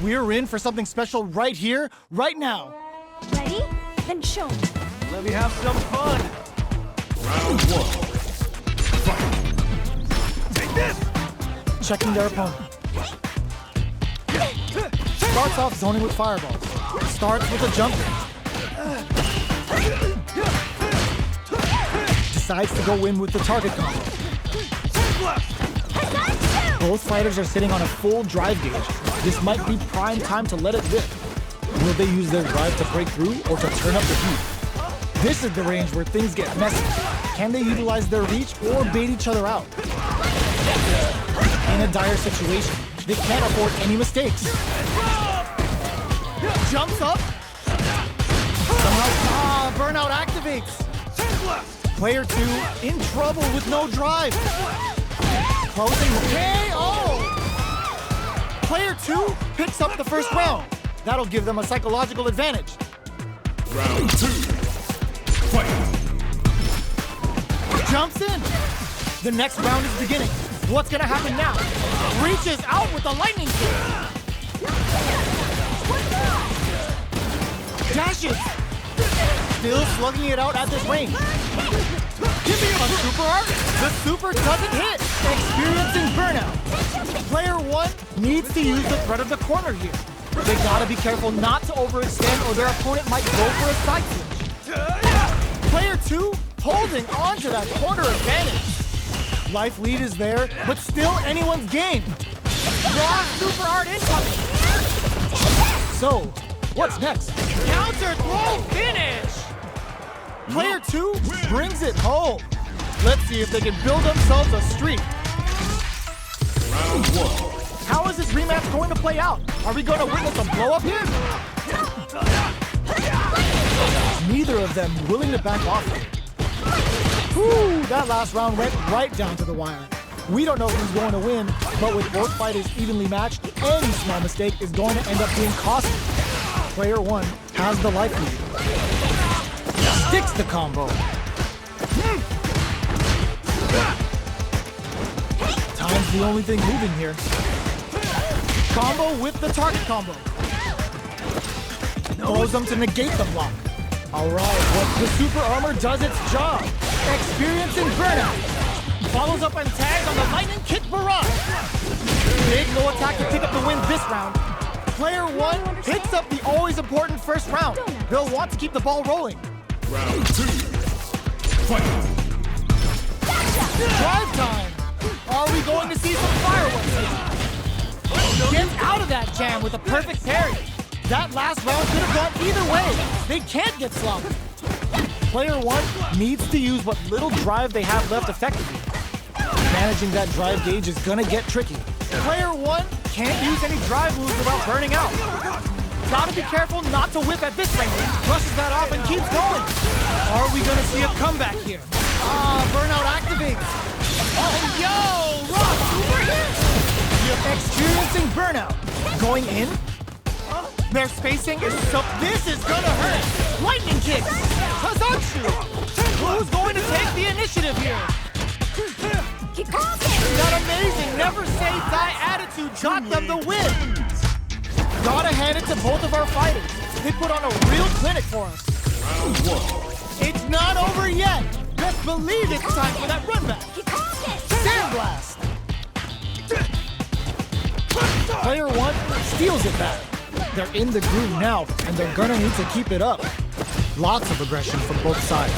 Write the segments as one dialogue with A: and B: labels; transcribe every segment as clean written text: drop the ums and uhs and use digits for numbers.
A: We're in for something special right here, right now.
B: Ready? Then show me.
C: Let me have some fun.
D: Round one. Fight.
C: Take this!
A: Checking their opponent. Starts off zoning with fireballs. Starts with a jump. Decides to go in with the target combo. Both fighters are sitting on a full drive gauge. This might be prime time to let it rip. Will they use their drive to break through or to turn up the heat? This is the range where things get messy. Can they utilize their reach or bait each other out? In a dire situation, they can't afford any mistakes. Jumps up. Somehow, Burnout activates. Player 2 in trouble with no drive. Closing KO! Player 2 picks up the first round. That'll give them a psychological advantage.
D: Round 2. Fight.
A: Jumps in. The next round is beginning. What's gonna happen now? Reaches out with a lightning kick. Dashes. Still slugging it out at this range. Give me a super art. The super doesn't hit. Experiencing Burnout. Player 1 needs to use the threat of the corner here. They gotta be careful not to overextend or their opponent might go for a side switch. Player 2 holding on to that corner advantage. Life lead is there, but still anyone's game. Raw super art incoming. So, what's next? Counter throw finish! Player 2 brings it home. Let's see if they can build themselves a streak.
D: Round 1.
A: How is this rematch going to play out? Are we going to witness a blow up here? Neither of them willing to back off. Whew, that last round went right down to the wire. We don't know who's going to win, but with both fighters evenly matched, any small mistake is going to end up being costly. Player 1 has the life lead. Sticks the combo. Time's the only thing moving here. Combo with the target combo. Throws them to negate the block. Alright, well, the super armor does its job. Experiencing Burnout. Follows up and tags on the lightning kick barrage. Big low attack to pick up the win this round. Player 1 picks up the always important first round. They'll want to keep the ball rolling.
D: Round 2. Fight.
A: Drive time. Are we going to see some fireworks here? Gets out of that jam with a perfect parry. That last round could have gone either way. They can't get sloppy. Player 1 needs to use what little drive they have left effectively. Managing that drive gauge is gonna get tricky. Player 1 can't use any drive moves without burning out. Gotta be careful not to whip at this range. Brushes that off and keeps going. Are we gonna see a comeback here? Burnout activates. Oh, yo, Rock, super hit! Experiencing Burnout. Going in. Their spacing is so... This is gonna hurt. Lightning kicks. Kazatsu. Who's going to take the initiative here? That amazing never say die attitude got them the win. Gotta hand it to both of our fighters. They put on a real clinic for us.
D: Round 1.
A: It's not over yet. Best believe it's time for that run back. Sandblast. Player 1 steals it back. They're in the groove now, and they're gonna need to keep it up. Lots of aggression from both sides.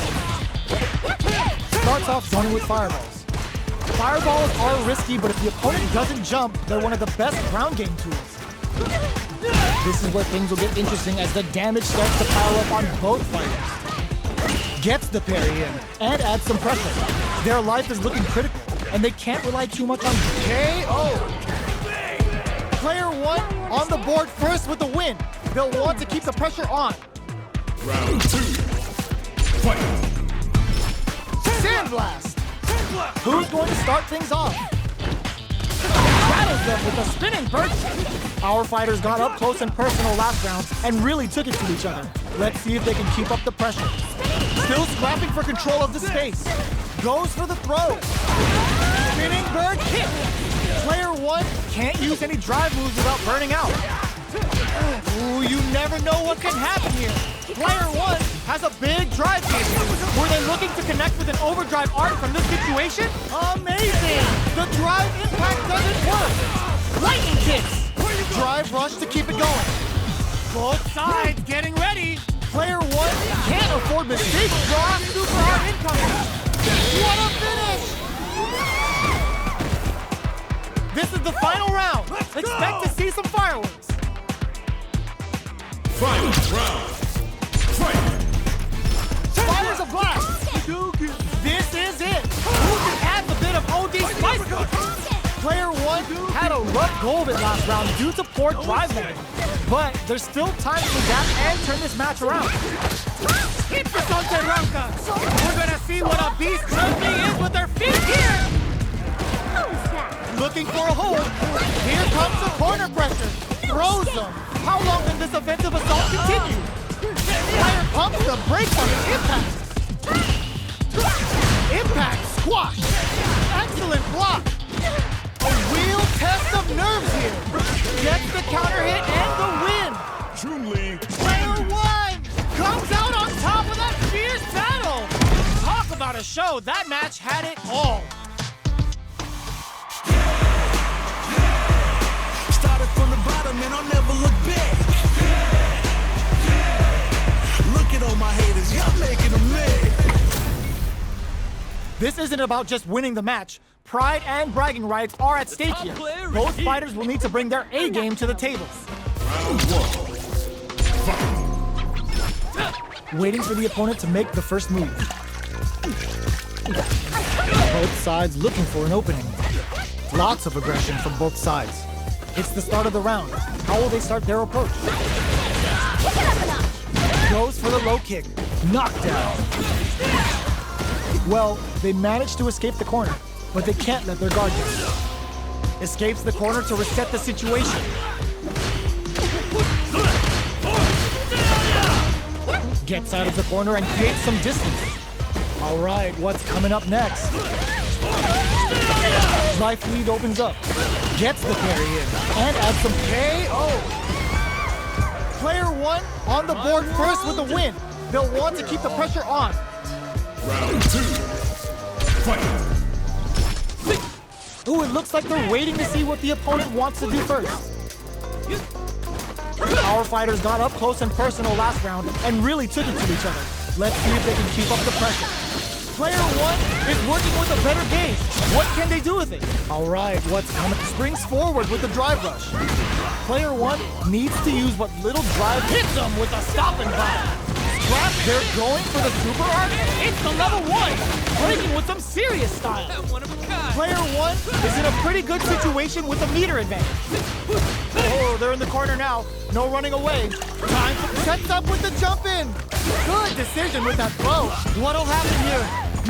A: Starts off zoning with fireballs. Fireballs are risky, but if the opponent doesn't jump, they're one of the best ground game tools. This is where things will get interesting as the damage starts to pile up on both fighters. Gets the parry in, and adds some pressure. Their life is looking critical, and they can't rely too much on KO. Player 1 on the board first with the win. They'll want to keep the pressure on.
D: Round 2. Fight.
A: Sandblast. Who's going to start things off? Rattles them with a spinning bird. Our fighters got up close and personal last round and really took it to each other. Let's see if they can keep up the pressure. Still scrapping for control of the space. Goes for the throw. Spinning bird kick. Player 1 can't use any drive moves without burning out. Ooh, you never know what can happen here. Player one has a big drive game. Were they looking to connect with an overdrive art from this situation? Amazing! The drive impact doesn't work. Lightning kicks. Drive rush to keep it going. Both sides getting ready. Player one can't afford mistakes. Draw super hard incoming. What a finish! This is the final round. Expect to see some fireworks.
D: Final round. Fight!
A: Fires a blast. This is it. Who can add a bit of OD spice? Player one had a rough go of it last round due to poor drive method. But there's still time to adapt and turn this match around. Hit the Sunset Ranka. We're gonna see what a beast Chun-Li is with their feet here. Looking for a hold. Here comes the corner pressure. Throws them. How long can this offensive assault continue? Player pumps the brakes on his impact. Impact squash. Excellent block. A real test of nerves here. Gets the counter hit and the win.
D: Chun-Li.
A: Player one comes out on top of that fierce battle. Talk about a show. That match had it all.
E: Started from the bottom and I'll never look back. Look at all my haters, y'all making them mad.
A: This isn't about just winning the match. Pride and bragging rights are at stake here. Both fighters will need to bring their A game to the table.
D: Round one. Fight!
A: Waiting for the opponent to make the first move. Both sides looking for an opening. Lots of aggression from both sides. It's the start of the round. How will they start their approach? Goes for the low kick. Knockdown. Well, they managed to escape the corner, but they can't let their guard down. Escapes the corner to reset the situation. Gets out of the corner and creates some distance. All right, what's coming up next? Life lead opens up. Gets the parry in and adds some KO. Player one on the board first with the win. They'll want to keep the pressure on.
D: Round two. Fight!
A: Ooh, it looks like they're waiting to see what the opponent wants to do first. Our fighters got up close and personal last round and really took it to each other. Let's see if they can keep up the pressure. Player one is working with a better gauge. What can they do with it? All right, what's coming? Springs forward with the drive rush. Player one needs to use what little drive hits them with a stop and drive. Scrap, they're going for the super art. It's the level one, breaking with some serious style. Player one is in a pretty good situation with a meter advantage. Oh, they're in the corner now. No running away. Time to sets up with the jump in. Good decision with that throw. What'll happen here?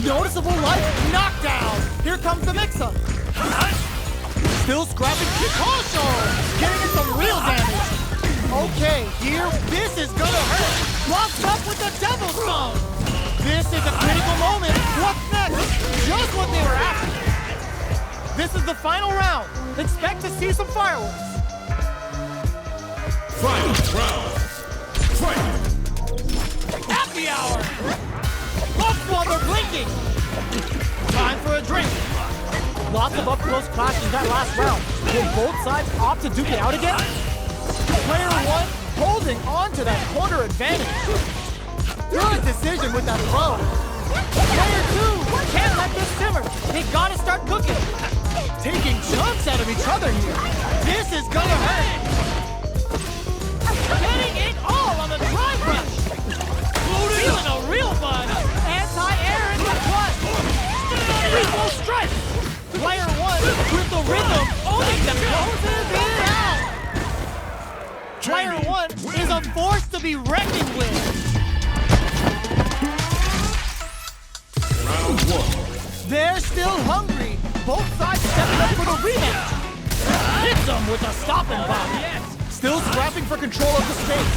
A: Noticeable light knockdown. Here comes the mix-up. Still scrapping Kikosho. Getting in some real damage. Okay, here, this is gonna hurt. Locked up with the Devil Stone. This is a critical moment. What's next? Just what they were after. This is the final round. Expect to see some fireworks.
D: Final round. Fight!
A: Happy hour! Up while they're blinking! Time for a drink. Lots of up-close clashes that last round. Will both sides opt to duke it out again? Player one holding on to that corner advantage. Good decision with that throw. Player two can't let this simmer. They gotta start cooking. Taking chunks out of each other here. This is gonna hurt. Getting it all on the drive rush. Feeling a real buzz. Anti-air in the clutch. Triple strike. Player one with the rhythm owning the closes it out. Player one is a force to be reckoned with.
D: Round one.
A: They're still hungry. Both sides stepping up for the rematch. Hits them with a stop and pop. Still scrapping for control of the space.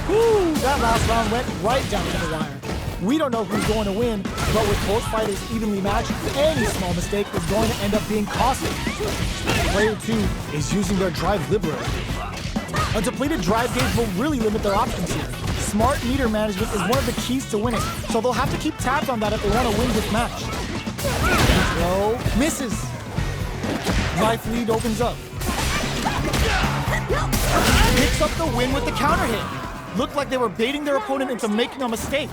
A: Woo, that last round went right down to the wire. We don't know who's going to win, but with both fighters evenly matched, any small mistake is going to end up being costly. Player two is using their drive liberally. A depleted drive gauge will really limit their options here. Smart meter management is one of the keys to winning, so they'll have to keep tabs on that if they want to win this match. Throw misses. Life lead opens up. Picks up the win with the counter hit. Looked like they were baiting their opponent into making a mistake.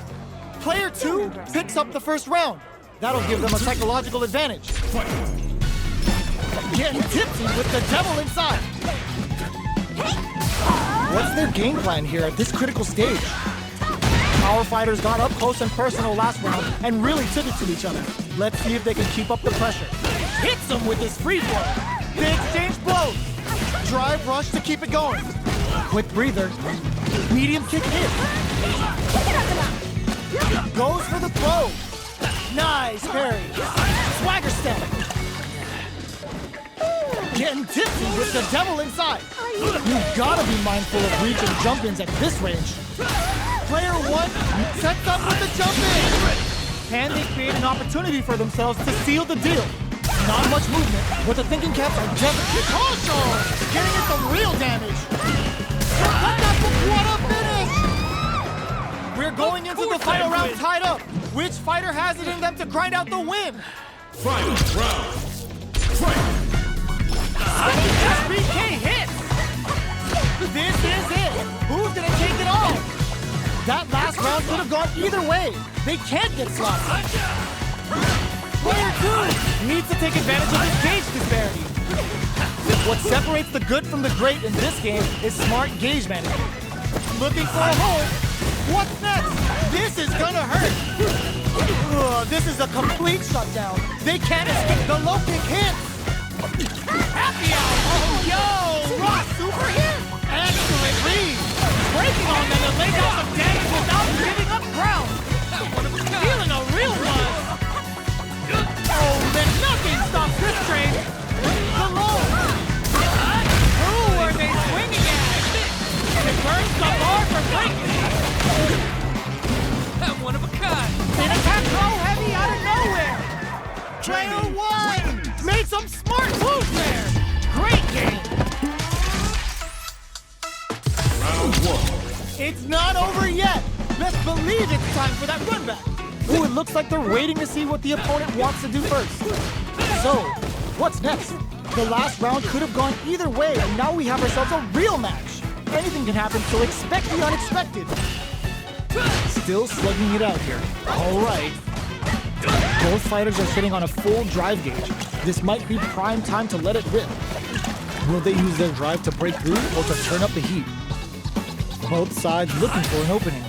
A: Player 2 picks up the first round. That'll give them a psychological advantage. Getting tipsy with the devil inside. What's their game plan here at this critical stage? Our fighters got up close and personal last round and really took it to each other. Let's see if they can keep up the pressure. Hits him with his free throw. They exchange blows. Drive rush to keep it going. Quick breather. Medium kick hit. Goes for the throw. Nice parry. Swagger step. Getting tipsy with the devil inside. You've got to be mindful of reach and jump-ins at this range. Player 1 sets up with the jump-in. Can they create an opportunity for themselves to seal the deal? Not much movement, but the thinking caps are just Kikosho! Getting in some real damage. What a finish! We're going into the final round tied up. Which fighter has it in them to grind out the win?
D: Final round. Fight.
A: SBK hits! This is it! Who's gonna take it all? That last round could have gone either way. They can't get sloppy. Player 2 needs to take advantage of this gauge disparity. What separates the good from the great in this game is smart gauge management. Looking for a hole. What's next? This is gonna hurt. This is a complete shutdown. They can't escape the low kick hits. Happy out! Oh, yo! Ross super hit! Excellent read! Breaking on them to lay down some damage without giving up ground! Feeling a real one! Oh, then nothing stops this train! The low! Who are they swinging at? It burns the bar for breaking! One of a kind! An attack low heavy out of nowhere! Player 1 made some smart moves there! Great game!
D: Round 1.
A: It's not over yet! Let's believe it's time for that run back! Ooh, it looks like they're waiting to see what the opponent wants to do first. So, what's next? The last round could have gone either way, and now we have ourselves a real match! Anything can happen, so expect the unexpected! Still slugging it out here. All right. Both fighters are sitting on a full drive gauge. This might be prime time to let it rip. Will they use their drive to break through or to turn up the heat? Both sides looking for an opening.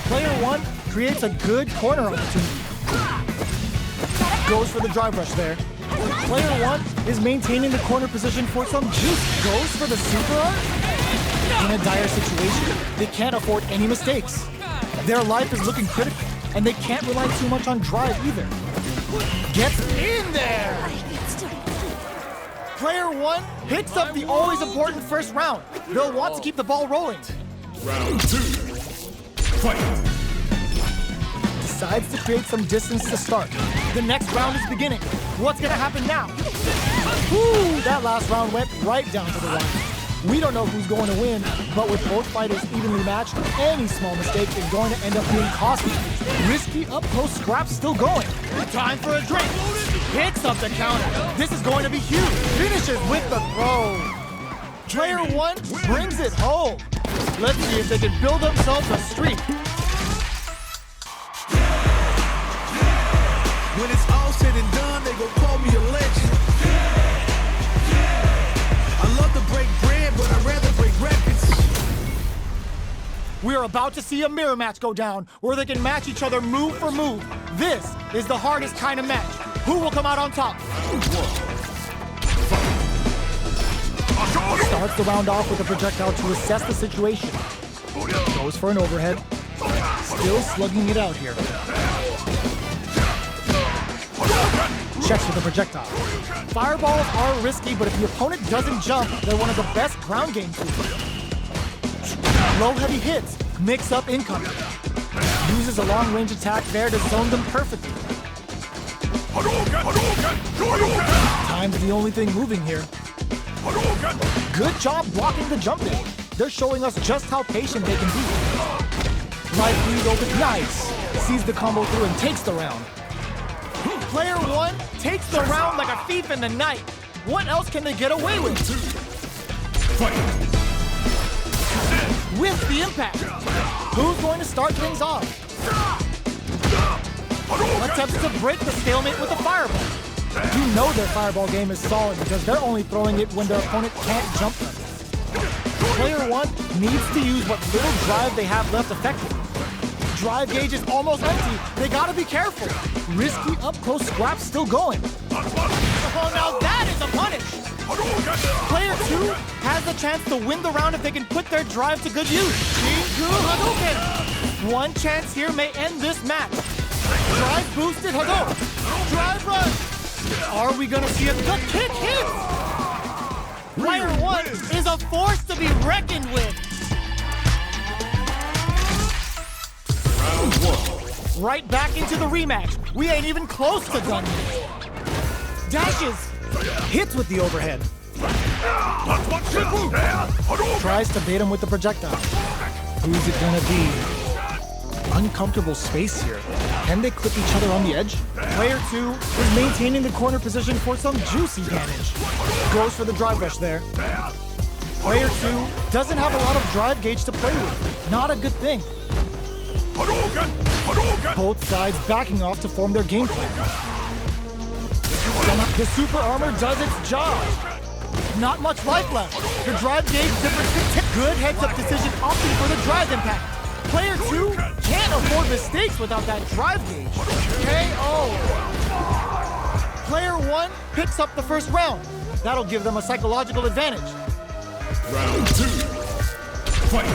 A: Player 1 creates a good corner opportunity. Goes for the drive rush there. Player 1 is maintaining the corner position for some juice. Goes for the super arc. In a dire situation, they can't afford any mistakes. Their life is looking critical, and they can't rely too much on drive either. Gets in there! Player 1 picks up the always important first round. They'll want to keep the ball rolling.
D: Round 2. Fight.
A: Decides to create some distance to start. The next round is beginning. What's gonna happen now? Ooh, that last round went right down to the wire. We don't know who's going to win, but with both fighters evenly matched, any small mistake is going to end up being costly. Risky up-close scraps still going. Time for a drink. Picks up the counter. This is going to be huge. Finishes with the throw. Player 1 brings it home. Let's see if they can build themselves a streak.
E: When it's all said and done, they gon' call me a legend. I love to break bread, but I'd rather break records.
A: We are about to see a mirror match go down, where they can match each other move for move. This is the hardest kind of match. Who will come out on top? Starts the round off with a projectile to assess the situation. Goes for an overhead. Still slugging it out here. Checks with the projectile. Fireballs are risky, but if the opponent doesn't jump, they're one of the best ground game tools. Low heavy hits, mix up incoming. Uses a long range attack there to zone them perfectly. Time's the only thing moving here. Good job blocking the jump in. They're showing us just how patient they can be. Right lead open, nice. Sees the combo through and takes the round. Player one takes the round like a thief in the night. What else can they get away with?
D: Fight!
A: With the impact. Who's going to start things off? Attempts to break the stalemate with a fireball. You know their fireball game is solid because they're only throwing it when their opponent can't jump them. Player one needs to use what little drive they have left effectively. Drive gauge is almost empty. They gotta be careful. Risky up-close scraps still going. Oh, now that is a punish. Player two has the chance to win the round if they can put their drive to good use. Jingu Hadouken. One chance here may end this match. Drive boosted Hadouken. Drive rush. Are we gonna see a good kick hit? Player one is a force to be reckoned with.
D: Round one.
A: Right back into the rematch. We ain't even close to done yet. Dashes. Hits with the overhead. Tries to bait him with the projectile. Who's it gonna be? Uncomfortable space here. Can they clip each other on the edge? Player two is maintaining the corner position for some juicy damage. Goes for the drive rush there. Player two doesn't have a lot of drive gauge to play with. Not a good thing. Both sides backing off to form their game plan. The super armor does its job. Not much life left. The drive gauge difference. Good heads-up decision opting for the drive impact. Player two can't afford mistakes without that drive gauge. KO. Player one picks up the first round. That'll give them a psychological advantage.
D: Round two. Fight!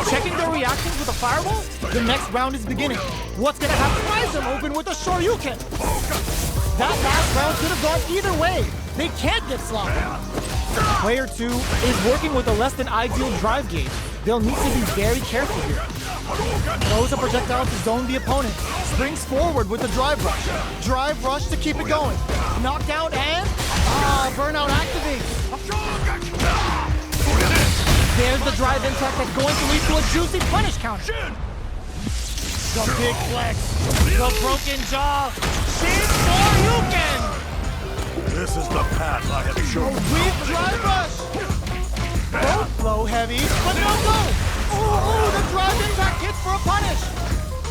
A: Checking their reactions with a fireball, the next round is beginning. What's gonna have Prism open with a Shoryuken? That last round could have gone either way. They can't get sloppy. Player two is working with a less than ideal drive gauge. They'll need to be very careful here. Throws a projectile to zone the opponent. Springs forward with the drive rush. Drive rush to keep it going. Knockdown and... Burnout activates. There's the drive impact that's going to lead to a juicy punish counter. The big flex. The broken jaw. Shin Shoryuken!
C: This is the path I have
A: A
C: chosen.
A: weak drive rush. Both blow heavy, but no go. Oh, the drive impact hits for a punish.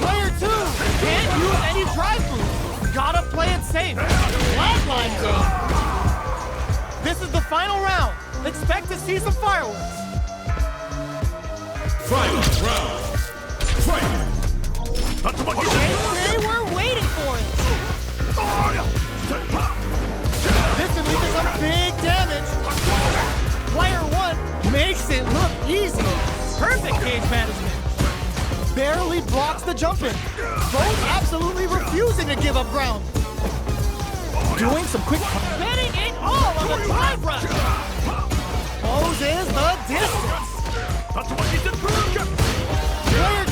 A: Player two can't use any drive boost. Gotta play it safe. Flatline though. This is the final round. Expect to see some fireworks.
D: Final round. Fight!
A: They were waiting for it. This can lead to some big damage. Player one makes it look easy. Perfect gauge management. Barely blocks the jump in. Both absolutely refusing to give up ground. Doing some quick... Betting it all on the drive rush. Closes the distance. Player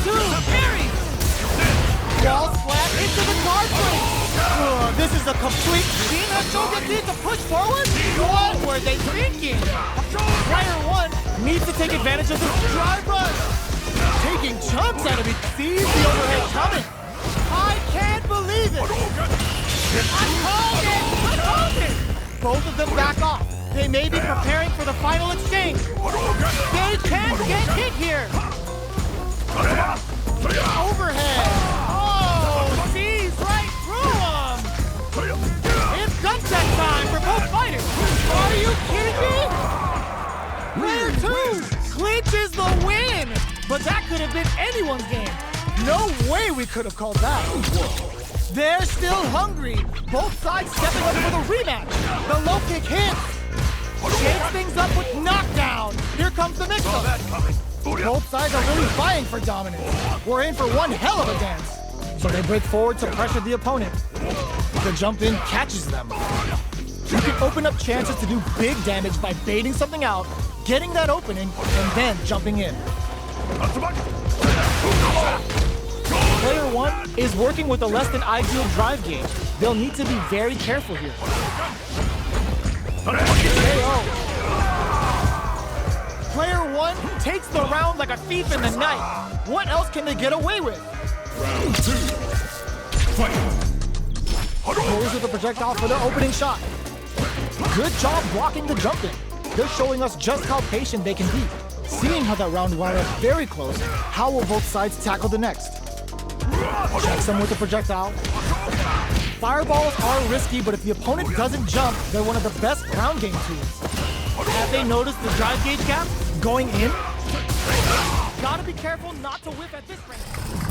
A: two parries. Wall flat into the guard plate. This is a complete team that Shogeki to push forward? What were they thinking? Player one needs to take advantage of this drive rush. Taking chunks out of it. Sees the overhead coming. I can't believe it. I called it. Both of them back off. They may be preparing for the final exchange. They can't get hit here. Overhead. Oh, sees right through him. It's gun check time for both fighters. Are you kidding me? Player two clinches the win. But that could have been anyone's game. No way we could have called that. They're still hungry. Both sides stepping up for the rematch. The low kick hits. Shakes things up with knockdown. Here comes the mix-up. Both sides are really vying for dominance. We're in for one hell of a dance. So they break forward to pressure the opponent. The jump in catches them. You can open up chances to do big damage by baiting something out, getting that opening, and then jumping in. Player one is working with a less than ideal drive gauge. They'll need to be very careful here. KO. Player one takes the round like a thief in the night. What else can they get away with?
D: Round 2. Fight.
A: Goes with the projectile for the opening shot. Good job blocking the jump in. They're showing us just how patient they can be. Seeing how that round wound up very close, how will both sides tackle the next? Checks them with the projectile. Fireballs are risky, but if the opponent doesn't jump, they're one of the best ground game tools. Have they noticed the drive gauge gap going in? Gotta be careful not to whiff at this range.